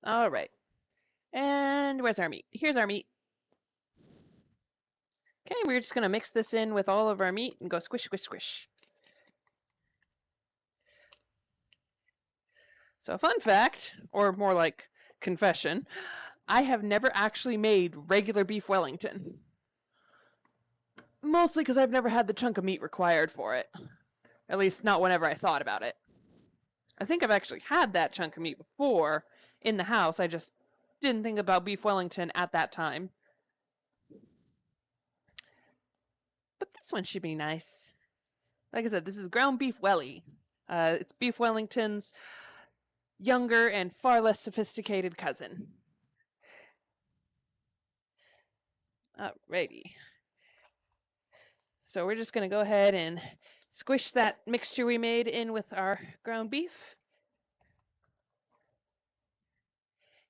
All right. And where's our meat? Here's our meat. Okay, we're just going to mix this in with all of our meat and go squish, squish, squish. So fun fact, or more like confession, I have never actually made regular beef Wellington. Mostly because I've never had the chunk of meat required for it. At least not whenever I thought about it. I think I've actually had that chunk of meat before in the house. I just didn't think about beef Wellington at that time. But this one should be nice. Like I said, this is ground beef welly. It's beef Wellington's younger and far less sophisticated cousin. Alrighty. So we're just going to go ahead and squish that mixture we made in with our ground beef.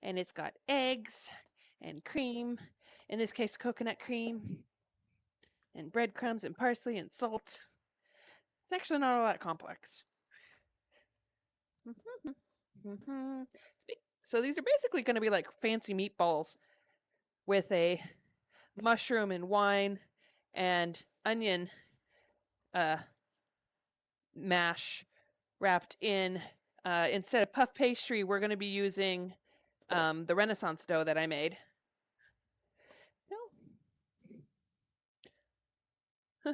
And it's got eggs and cream, in this case coconut cream, and breadcrumbs and parsley and salt. It's actually not all that complex. So these are basically going to be like fancy meatballs with a mushroom and wine and onion mash wrapped in. Instead of puff pastry, we're going to be using the Renaissance dough that I made. No.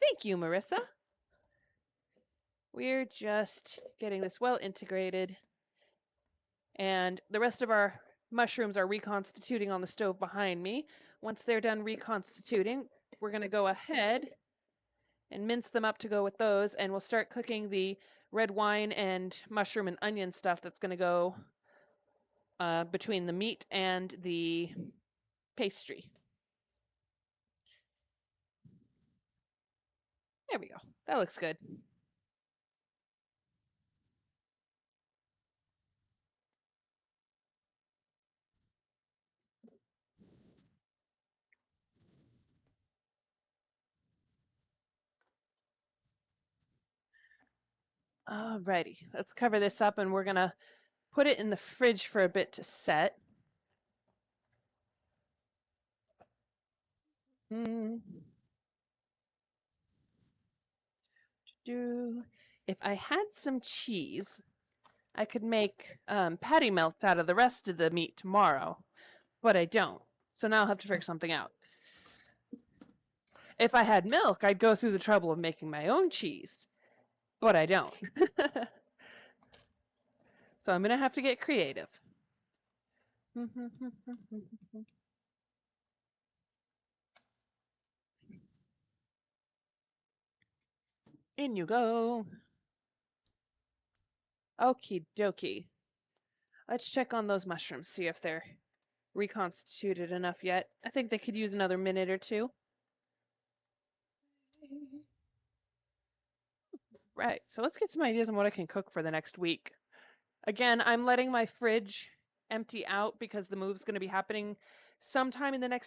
Thank you, Marissa. We're just getting this well integrated. And the rest of our mushrooms are reconstituting on the stove behind me. Once they're done reconstituting, we're going to go ahead and mince them up to go with those, and we'll start cooking the red wine and mushroom and onion stuff that's going to go between the meat and the pastry. There we go. That looks good. Alrighty, let's cover this up and we're going to put it in the fridge for a bit to set. If I had some cheese, I could make patty melts out of the rest of the meat tomorrow, but I don't. So now I'll have to figure something out. If I had milk, I'd go through the trouble of making my own cheese, but I don't. So I'm going to have to get creative. In you go. Okie dokie. Let's check on those mushrooms, see if they're reconstituted enough yet. I think they could use another minute or two. Right, so let's get some ideas on what I can cook for the next week. Again, I'm letting my fridge empty out because the move's going to be happening sometime in the next